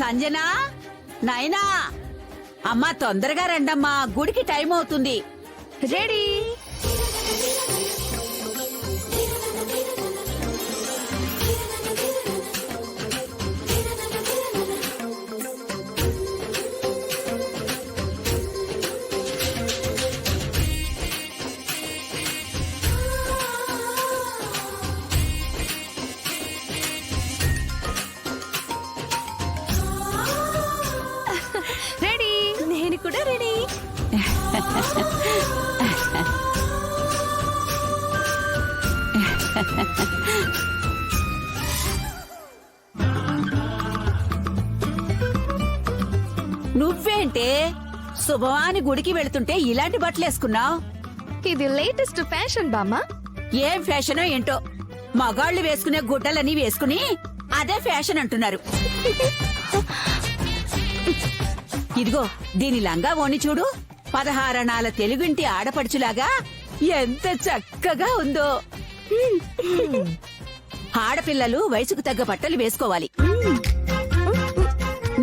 సంజనా, నాయనా, అమ్మా తొందరగా రండమ్మా, గుడికి టైం అవుతుంది. రెడీ. రెడీ. నేను కూడా రెడీ. నువ్వేంటే శుభవాని గుడికి వెళుతుంటే ఇలాంటి బట్టలేసుకున్నావు? ఇది లేటెస్ట్ ఫ్యాషన్ బామ్మ. ఏం ఫ్యాషనో ఏంటో, మగాళ్లు వేసుకునే గుడ్డలని వేసుకుని అదే ఫ్యాషన్ అంటున్నారు. ఇదిగో దీని లంగా ఓని చూడు, 16 అణాల తెలుగింటి ఆడపడుచులాగా ఎంత చక్కగా ఉందో. ఆడపిల్లలు వయసుకు తగ్గ బట్టలు వేసుకోవాలి.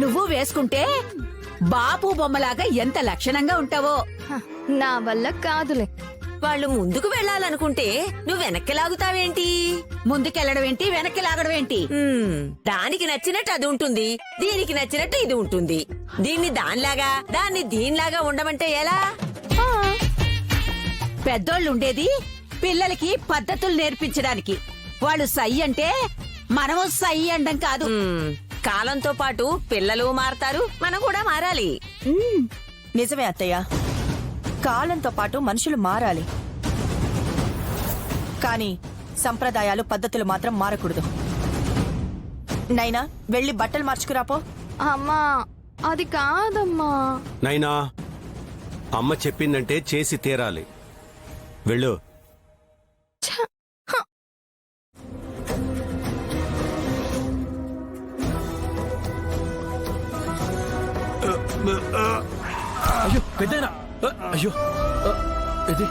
నువ్వు వేసుకుంటే బాపు బొమ్మలాగా ఎంత లక్షణంగా ఉంటావో. నా వల్ల కాదులే. వాళ్ళు ముందుకు వెళ్ళాలనుకుంటే నువ్వు వెనక్కి లాగుతావేంటి? ముందుకెళ్లడం ఏంటి, వెనక్కి లాగడం ఏంటి? దానికి నచ్చినట్టు అది ఉంటుంది, దీనికి నచ్చినట్టు ఇది ఉంటుంది. దీన్ని దానిలాగా, దాన్ని దీనిలాగా ఉండమంటే ఎలా? పెద్దోళ్ళు ఉండేది పిల్లలకి పద్ధతులు నేర్పించడానికి. వాళ్ళు సై అంటే మనము సై అండం కాదు. కాలంతో పాటు పిల్లలు మారతారు, మనం కూడా మారాలి. నిజమే అత్తయ్య, కాలంతో పాటు మనుషులు మారాలి, కానీ సంప్రదాయాలు పద్ధతులు మాత్రం మారకూడదు. నైనా వెళ్ళి బట్టలు మార్చుకురాపో. అమ్మా అది కాదమ్మా. నైనా, అమ్మ చెప్పిందంటే చేసి తీరాలి. వెళ్ళు. అయ్యో పెద్దనా, అయ్యో ఇది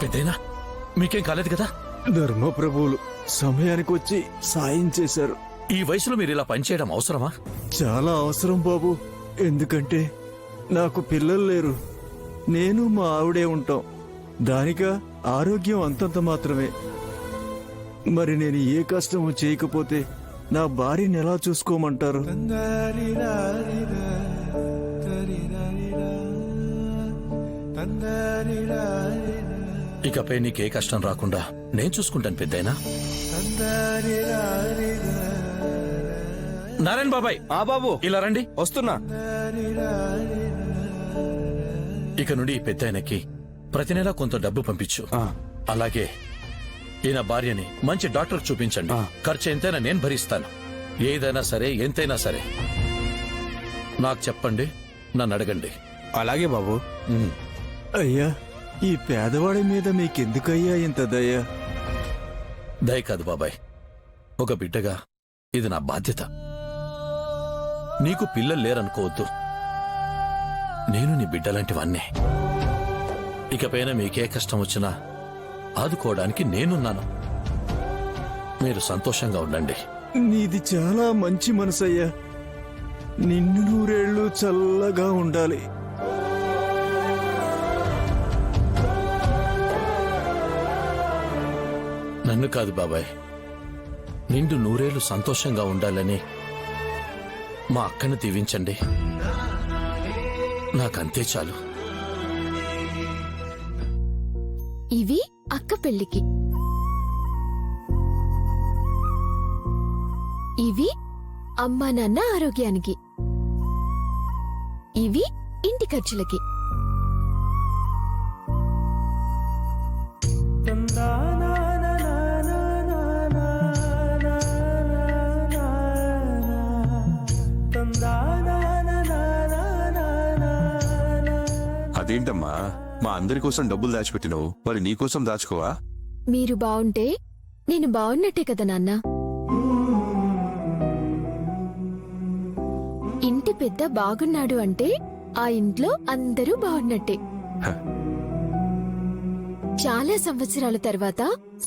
పెద్దనా, మీకేం కాలేదు కదా? ధర్మప్రభువులు సమయానికి వచ్చి సాయం చేశారు. ఈ వయసులో మీరు ఇలా పనిచేయడం అవసరమా? చాలా అవసరం బాబు, ఎందుకంటే నాకు పిల్లలు లేరు, నేను మా ఆవిడే ఉంటాం. దానికా ఆరోగ్యం అంతంత మాత్రమే. మరి నేను ఏ కష్టము చేయకపోతే నా భార్యని ఎలా చూసుకోమంటారు? ఇకపై నీకే కష్టం రాకుండా నేను చూసుకుంటాను పెద్దయినా. నారాయణ బాబాయ్. ఆ బాబు, ఇలా రండి. వస్తున్నా. ఇక నుండి ఈ పెద్దయినకి ప్రతి నెలా కొంత డబ్బు పంపించు. అలాగే ఈయన భార్యని మంచి డాక్టర్ చూపించండి. ఖర్చు ఎంతైనా నేను భరిస్తాను. ఏదైనా సరే, ఎంతైనా సరే నాకు చెప్పండి, నన్ను అడగండి. అలాగే బాబు. అయ్యా, ఈ పేదవాడి మీద మీకెందుకయ్యా ఇంత దయ? దయ కాదు బాబాయ్, ఒక బిడ్డగా ఇది నా బాధ్యత. నీకు పిల్లలు లేరనుకోవద్దు, నేను నీ బిడ్డలాంటి వాణ్ణే. ఇకపైన మీకే కష్టం వచ్చినా ఆదుకోవడానికి నేనున్నాను. మీరు సంతోషంగా ఉండండి. నీది చాలా మంచి మనసయ్యా, నిన్ను నూరేళ్లు చల్లగా ఉండాలి. నన్ను కాదు బాబాయ్, నిండు నూరేళ్లు సంతోషంగా ఉండాలని మా అక్కను దీవించండి. నాకంతే చాలు. ఇవి అక్క పెళ్లికి, ఇవి అమ్మా నాన్న ఆరోగ్యానికి, ఇవి ఇంటి ఖర్చులకి. అదేంటమ్మా, మా అందరి కోసం డబ్బులు దాచిపెట్టినావు, మరి నీకోసం దాచుకోవా? మీరు బావుంటే నేను బావున్నట్టే కదా నాన్న. ఇంటి పెద్ద బాగున్నాడు అంటే ఆ ఇంట్లో అందరూ బాగున్నట్టే. హ. చాలా సంవత్సరాల తర్వాత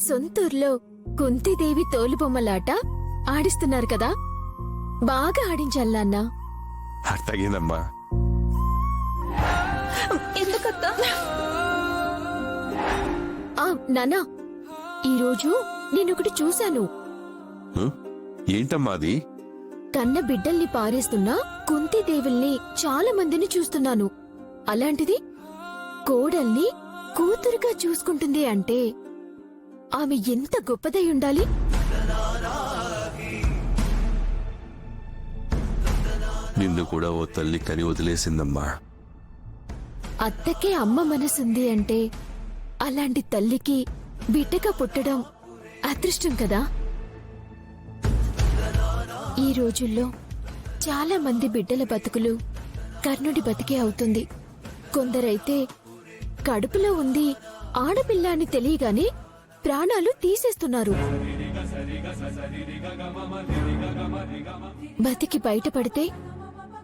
సొంతూర్లో కుంతిదేవి తోలుబొమ్మలాట ఆడిస్తున్నారు కదా, బాగా ఆడించాలి నాన్న. అర్థమైందమ్మా. ఎందుకత్తా? నాన్న, ఈరోజు నేనొకటి చూశాను. ఏంటమ్మా అది? కన్న బిడ్డల్ని పారేస్తున్నా కుంతిదేవుల్ని చాలా మందిని చూస్తున్నాను. అలాంటిది కోడల్ని కూతురుగా చూసుకుంటుంది అంటే ఆమె ఎంత గొప్పదై ఉండాలి. నిన్ను కూడా ఓ తల్లి కని వదిలేసిందమ్మా. అత్తకే అమ్మ మనసుంది అంటే అలాంటి తల్లికి బిడ్డగా పుట్టడం అదృష్టం కదా. ఈ రోజుల్లో చాలా మంది బిడ్డల బతుకులు కర్ణుడి బతికే అవుతుంది. కొందరైతే కడుపులో ఉంది ఆడపిల్ల అని తెలియగానే ప్రాణాలు తీసేస్తున్నారు. బతికి బయటపడితే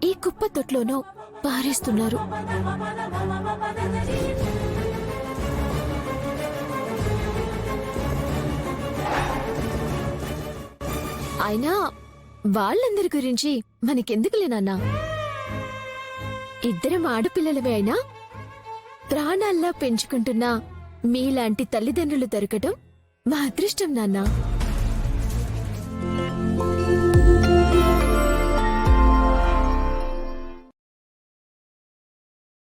ఈ కుప్ప తొట్లోనో పారేస్తున్నారు. అయినా వాళ్ళందరి గురించి మనకెందుకులేనన్నా, ఇద్దరం ఆడపిల్లలమే అయినా ప్రాణాల్లా పెంచుకుంటున్న మీలాంటి తల్లిదండ్రులు దొరకటం మా అదృష్టం నాన్నా.